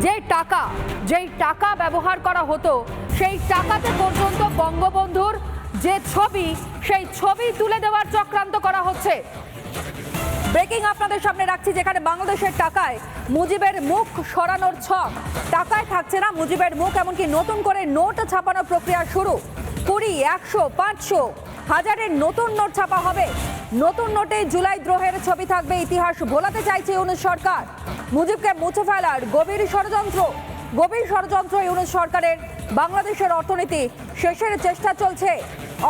যেই টাকা ব্যবহার করা হতো সেই টাকাতে পর্যন্ত বঙ্গবন্ধুর যে ছবি সেই ছবি তুলে দেওয়ার চক্রান্ত করা হচ্ছে। ব্রেকিং আপনাদের সামনে রাখছি, যেখানে বাংলাদেশের টাকায় মুজিবের মুখ সরানোর ছক। টাকায় থাকছে না মুজিবের মুখ, এমনকি নতুন করে নোট ছাপানোর প্রক্রিয়া শুরু। 20, 100, 500, হাজারের নতুন নোট ছাপা হবে। নতুন নোটে জুলাই দ্রোহের ছবি থাকবে। ইতিহাস ভোলাতে চাইছে ইউনূস সরকার। মুজিবকে মুছে ফেলার গভীর ষড়যন্ত্র ইউনূস সরকারের। বাংলাদেশের অর্থনীতি শেষের চেষ্টা চলছে।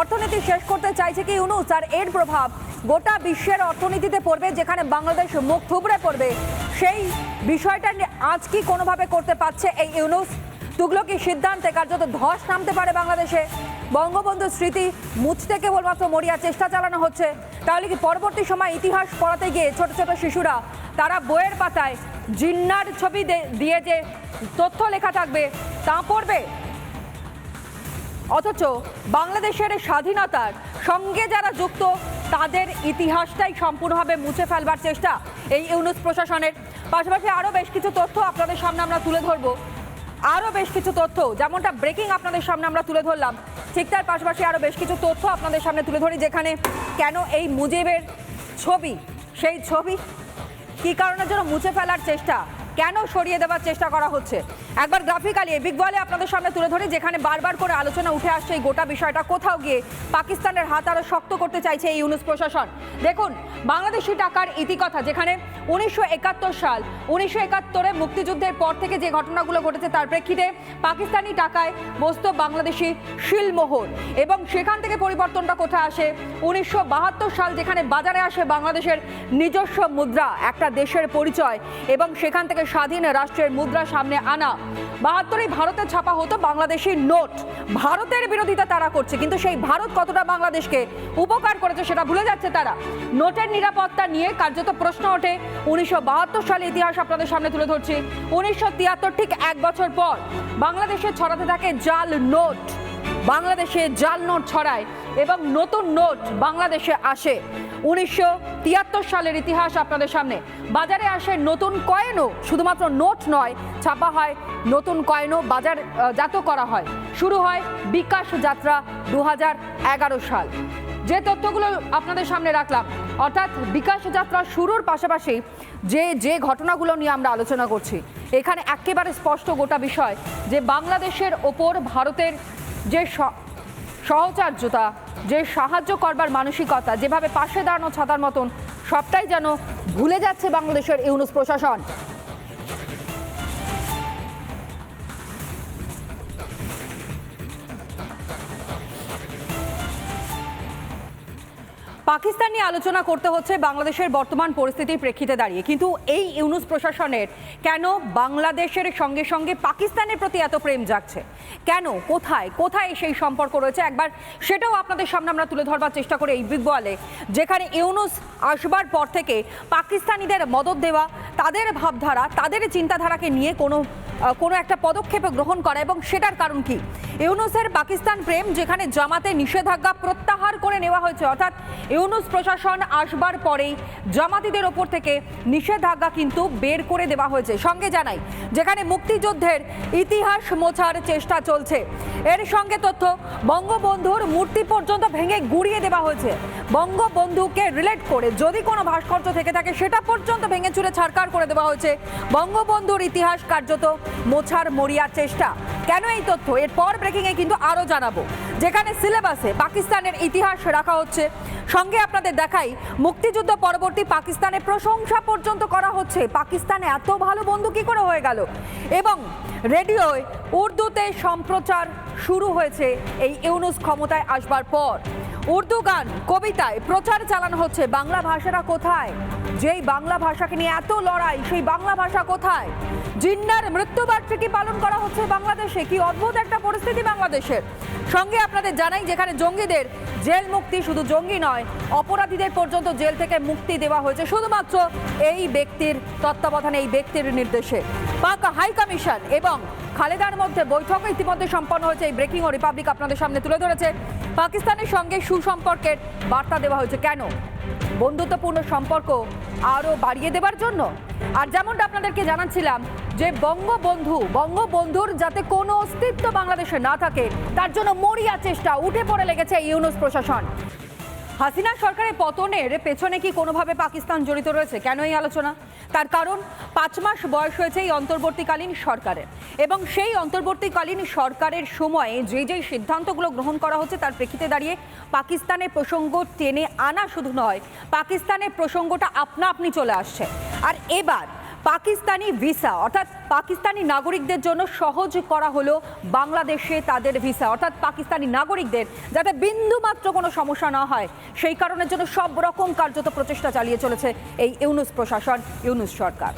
অর্থনীতি শেষ করতে চাইছে কি ইউনূস, আর এর প্রভাব গোটা বিশ্বের অর্থনীতিতে পড়বে, যেখানে বাংলাদেশ মুখ থুবড়ে পড়বে। সেই বিষয়টা আজ কি কোনোভাবে করতে পারছে এই ইউনূস? তুগলকি সিদ্ধান্তে কার্যত ধস নামতে পারে বাংলাদেশে। বঙ্গবন্ধুর স্মৃতি মুছতে কেবলমাত্র মরিয়া চেষ্টা চালানো হচ্ছে। তাহলে কি পরবর্তী সময় ইতিহাস পড়াতে গিয়ে ছোট ছোট শিশুরা তারা বইয়ের পাতায় জিন্নার ছবি দিয়ে যে তথ্য লেখা থাকবে তা পড়বে? অথচ বাংলাদেশের স্বাধীনতার সঙ্গে যারা যুক্ত তাদের ইতিহাসটাই সম্পূর্ণভাবে মুছে ফেলবার চেষ্টা এই ইউনূস প্রশাসনের। পাশাপাশি আরও বেশ কিছু তথ্য আপনাদের সামনে আমরা তুলে ধরবো। আরও বেশ কিছু তথ্য, যেমনটা ব্রেকিং আপনাদের সামনে আমরা তুলে ধরলাম, ঠিক তার পাশাপাশি আরও বেশ কিছু তথ্য আপনাদের সামনে তুলে ধরি, যেখানে কেন এই মুজিবের ছবি, সেই ছবি কী কারণের জন্য মুছে ফেলার চেষ্টা, কেন সরিয়ে দেওয়ার চেষ্টা করা হচ্ছে, একবার গ্রাফিক্যালি বিগ বলে আপনাদের সামনে তুলে ধরি, যেখানে বারবার করে আলোচনা উঠে আসছে এই গোটা বিষয়টা কোথাও গিয়ে পাকিস্তানের হাত আরও শক্ত করতে চাইছে এই ইউনূস প্রশাসন। দেখুন, বাংলাদেশি টাকার ইতিকথা, যেখানে 1971 সাল, 1971-এ মুক্তিযুদ্ধের পর থেকে যে ঘটনাগুলো ঘটেছে তার প্রেক্ষিতে পাকিস্তানি টাকায় বসত বাংলাদেশি শিলমোহর, এবং সেখান থেকে পরিবর্তনটা কোথায় আসে? 1972 সাল, যেখানে বাজারে আসে বাংলাদেশের নিজস্ব মুদ্রা, একটা দেশের পরিচয়, এবং সেখান থেকে স্বাধীন রাষ্ট্রের মুদ্রা সামনে আনা। 72-এ ভারতে ছাপা হতো বাংলাদেশি নোট। ভারতের বিরোধিতা তারা করছে, কিন্তু সেই ভারত কতটা বাংলাদেশকে উপকার করেছে সেটা ভুলে যাচ্ছে তারা। নোটের নিরাপত্তা নিয়ে কার্যত প্রশ্ন ওঠে। 1972 সালে ইতিহাস আপনাদের সামনে তুলে ধরছি। 1973, ঠিক এক বছর পর বাংলাদেশে ছড়াতে থাকে জাল নোট। বাংলাদেশে জাল নোট ছড়ায় এবং নতুন নোট বাংলাদেশে আসে। 1973 সালের ইতিহাস আপনাদের সামনে। বাজারে আসে নতুন কয়েনও, শুধুমাত্র নোট নয়, ছাপা হয় নতুন কয়েনও, বাজারজাত করা হয়। শুরু হয় বিকাশ যাত্রা 2011 সাল। যে তথ্যগুলো আপনাদের সামনে রাখলাম, অর্থাৎ বিকাশ যাত্রা শুরুর পাশাপাশি যে ঘটনাগুলো নিয়ে আমরা আলোচনা করছি, এখানে একেবারে স্পষ্ট গোটা বিষয় যে বাংলাদেশের ওপর ভারতের যে সহচর্যতা, যে সাহায্য করবার মানসিকতা, যেভাবে পাশে দাঁড়ানো ছাতার মতন, সবটাই যেন ভুলে যাচ্ছে বাংলাদেশের ইউনূস প্রশাসন। পাকিস্তান নিয়ে আলোচনা করতে হচ্ছে বাংলাদেশের বর্তমান পরিস্থিতির প্রেক্ষিতে দাঁড়িয়ে, কিন্তু এই ইউনূস প্রশাসনের কেন বাংলাদেশের সঙ্গে সঙ্গে পাকিস্তানের প্রতি এত প্রেম জাগছে? কেন, কোথায় সেই সম্পর্ক রয়েছে? একবার সেটাও আপনাদের সামনে আমরা তুলে ধরবার চেষ্টা করি এই বিগ বলে, যেখানে ইউনূস আসবার পর থেকে পাকিস্তানিদের মদদ দেওয়া, তাদের ভাবধারা, তাদের চিন্তাধারাকে নিয়ে কোনো একটা পদক্ষেপ গ্রহণ করা, এবং সেটার কারণ কি? ইউনূসের পাকিস্তান প্রেম, যেখানে জামাতে নিষেধাজ্ঞা প্রত্যাহার করে নেওয়া হয়েছে, অর্থাৎ ইউনূস প্রশাসন আসবার পরেই জামাতিদের ওপর থেকে নিষেধাজ্ঞা কিন্তু বের করে দেওয়া হয়েছে। সঙ্গে জানাই, যেখানে মুক্তিযুদ্ধের ইতিহাস মোছার চেষ্টা চলছে। এর সঙ্গে তথ্য, বঙ্গবন্ধুর মূর্তি পর্যন্ত ভেঙে গুড়িয়ে দেওয়া হয়েছে। বঙ্গবন্ধুকে রিলেট করে যদি কোনো ভাস্কর্য থেকে থাকে সেটা পর্যন্ত ভেঙে চুরে ছারখার করে দেওয়া হয়েছে। বঙ্গবন্ধুর ইতিহাস কার্যত মোছার মরিয়া চেষ্টা। কেন এই তথ্য? এরপর ব্রেকিংয়ে কিন্তু আরও জানাবো, যেখানে সিলেবাসে পাকিস্তানের ইতিহাস রাখা হচ্ছে। সঙ্গে আপনাদের দেখাই, মুক্তিযুদ্ধ পরবর্তী পাকিস্তানের প্রশংসা পর্যন্ত করা হচ্ছে। পাকিস্তানে এত ভালো বন্ধু কি করে হয়ে গেল? এবং রেডিওয় উর্দুতে সম্প্রচার শুরু হয়েছে এই ইউনূস ক্ষমতায় আসবার পর। উর্দু গান, কবিতায় প্রচার চালানো হচ্ছে। বাংলা ভাষাটা কোথায়? যেই বাংলা ভাষাকে নিয়ে এত লড়াই, সেই বাংলা ভাষা কোথায়? জিন্নার মৃত্যুবার্ষিকী পালন করা হচ্ছে বাংলাদেশে। কি অদ্ভুত একটা পরিস্থিতি বাংলাদেশের। সঙ্গে আপনাদের জানাই, যেখানে জঙ্গিদের জেল মুক্তি, শুধু জঙ্গি নয়, অপরাধীদের পর্যন্ত জেল থেকে মুক্তি দেওয়া হয়েছে শুধুমাত্র এই ব্যক্তির তত্ত্বাবধানে, এই ব্যক্তির নির্দেশে। পাক হাই কমিশন এবং খালেদার মধ্যে বৈঠক ইতিমধ্যে সম্পন্ন হয়েছে। এই ব্রেকিং ও রিপাবলিক আপনাদের সামনে তুলে ধরেছে। পাকিস্তানের সঙ্গে সুসম্পর্কের বার্তা দেওয়া হয়েছে। কেন? বন্ধুত্বপূর্ণ সম্পর্ক আরও বাড়িয়ে দেবার জন্য? আর যেমনটা আপনাদেরকে জানাচ্ছিলাম যে বঙ্গবন্ধুর যাতে কোনো অস্তিত্ব বাংলাদেশে না থাকে তার জন্য মরিয়া চেষ্টা, উঠে পড়ে লেগেছে ইউনূস প্রশাসন। হাসিনা সরকারের পতনের পেছনে কি কোনোভাবে পাকিস্তান জড়িত রয়েছে? কেন এই আলোচনা? তার কারণ 5 মাস বয়স হয়েছে এই অন্তর্বর্তীকালীন সরকারের, এবং সেই অন্তর্বর্তীকালীন সরকারের সময়ে যেই সিদ্ধান্তগুলো গ্রহণ করা হচ্ছে তার প্রেক্ষিতে দাঁড়িয়ে পাকিস্তানের প্রসঙ্গ টেনে আনা শুধু নয়, পাকিস্তানের প্রসঙ্গটা আপনা চলে আসছে। আর এবার পাকিস্তানি ভিসা অর্থাৎ পাকিস্তানি নাগরিকদের জন্য সহজ করা হলো বাংলাদেশে তাদের ভিসা, অর্থাৎ পাকিস্তানি নাগরিকদের যাতে বিন্দুমাত্র কোনো সমস্যা না হয় সেই কারণের জন্য সব রকম কার্যত প্রচেষ্টা চালিয়ে চলেছে এই ইউনূস প্রশাসন, ইউনূস সরকার।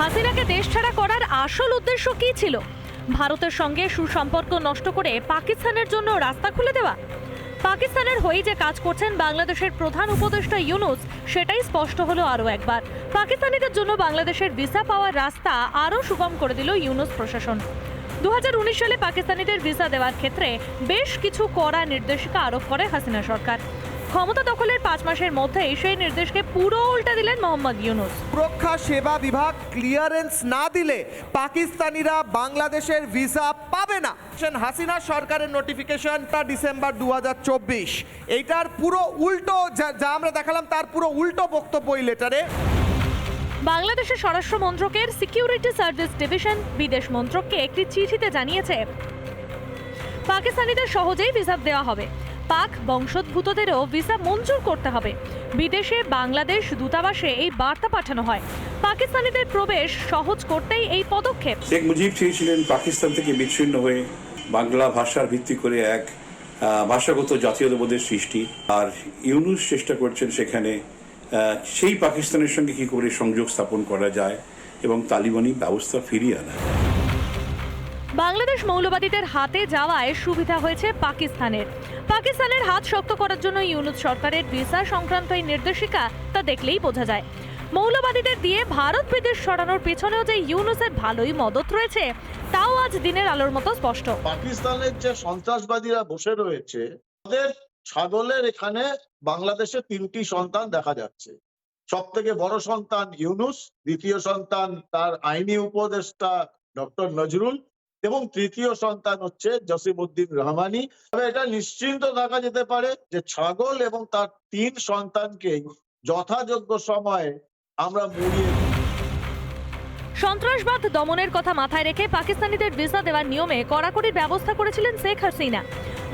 হাসিনাকে দেশ ছাড়া করার আসল উদ্দেশ্য কি ছিল? ভারতের সঙ্গে সুসম্পর্ক নষ্ট করে পাকিস্তানের জন্য রাস্তা খুলে দেওয়া? পাকিস্তানের হয়ে যে কাজ করছেন বাংলাদেশের প্রধান উপদেষ্টা ইউনূস, সেটাই স্পষ্ট হলো আরও একবার। পাকিস্তানিদের জন্য বাংলাদেশের ভিসা পাওয়ার রাস্তা আরও সুগম করে দিল ইউনূস প্রশাসন। 2019 সালে পাকিস্তানিদের ভিসা দেওয়ার ক্ষেত্রে বেশ কিছু কড়া নির্দেশিকা আরোপ করে হাসিনা সরকার। ক্ষমতা দখলের 5 মাসের মধ্যেই সেই নির্দেশকে পুরো উল্টে দিলেন মোহাম্মদ ইউনূস। সুরক্ষা সেবা বিভাগ ক্লিয়ারেন্স না দিলে পাকিস্তানিরা বাংলাদেশের ভিসা পাবে না। হাসিনা সরকারের নোটিফিকেশনটা ডিসেম্বর 2024, এইটার পুরো উল্টো যা আমরা দেখালাম তার পুরো উল্টো বক্তব্য এই লেটারে। বাংলাদেশের স্বরাষ্ট্র মন্ত্রকের সিকিউরিটি সার্ভিস ডিভিশন বিদেশ মন্ত্রককে একটি চিঠিতে জানিয়েছে পাকিস্তানিদের সহজেই ভিসা দেওয়া হবে, পাক বংশোদ্ভূতদেরও ভিসা মঞ্জুর করতে হবে। বিদেশে বাংলাদেশ দূতাবাসে এই বার্তা পাঠানো হয়। পাকিস্তানিদের প্রবেশ সহজ করতেই এই পদক্ষেপ। শেখ মুজিব চেয়েছিলেন পাকিস্তান থেকে বিচ্ছিন্ন হয়ে বাংলা ভাষার ভিত্তি করে এক ভাষাগত জাতীয়তাবোধের সৃষ্টি, আর ইউনূস চেষ্টা করছেন সেখানে সেই পাকিস্তানের সঙ্গে কি করে সংযোগ স্থাপন করা যায় এবং তালিবানি ব্যবস্থা ফিরিয়ে আনা। বাংলাদেশ মৌলবাদীদের হাতে যাওয়ায় সুবিধা হয়েছে পাকিস্তানের হাত শক্ত করার জন্য ইউনূস সরকারের ভিসা সংক্রান্ত এই নির্দেশিকা তা দেখলেই বোঝা যায়। মৌলবাদীদের দিয়ে ভারত বিদেশ সরানোর পেছনেও যে ইউনূসের ভালোই মদত রয়েছে তাও আজ দিনের আলোর মতো স্পষ্ট। পাকিস্তানের যে সন্ত্রাসবাদীরা বসে রয়েছে তাদের ছাগলের এখানে বাংলাদেশে 3টি সন্তান দেখা যাচ্ছে। সব থেকে বড় সন্তান ইউনূস, দ্বিতীয় সন্তান তার আইনি উপদেষ্টা ডক্টর নজরুল, এবং তৃতীয় সন্তান হচ্ছে জসিমউদ্দিন রহমানি। তবে এটা নিশ্চিন্ত থাকা যেতে পারে যে ছাগল এবং তার 3 সন্তানকে যথাযোগ্য সময়ে আমরা মুড়িয়ে। সন্ত্রাসবাদ দমনের কথা মাথায় রেখে পাকিস্তানিদের ভিসা দেওয়ার নিয়মে কড়াকড়ির ব্যবস্থা করেছিলেন শেখ হাসিনা।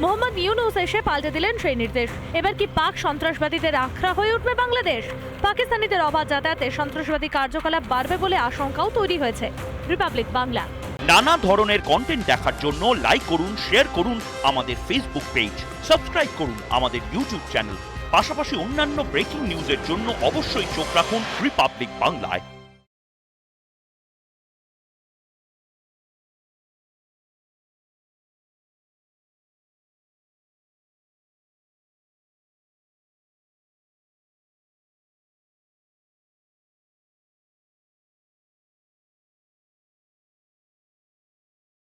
মোহাম্মদ ইউনূস এসে পাল্টে দিলেন সেই নির্দেশ। এবার কি পাক সন্ত্রাসবাদীদের আখড়া হয়ে উঠবে বাংলাদেশ? পাকিস্তানিদের অবাধ যাতায়াতে সন্ত্রাসবাদী কার্যকলাপ বাড়বে বলে আশঙ্কাও তৈরি হয়েছে। রিপাবলিক বাংলা। নানা ধরনের কন্টেন্ট দেখার জন্য লাইক করুন, শেয়ার করুন আমাদের ফেসবুক পেজ, সাবস্ক্রাইব করুন আমাদের ইউটিউব চ্যানেল। পাশাপাশি অন্যান্য ব্রেকিং নিউজের জন্য অবশ্যই চোখ রাখুন রিপাবলিক বাংলায়।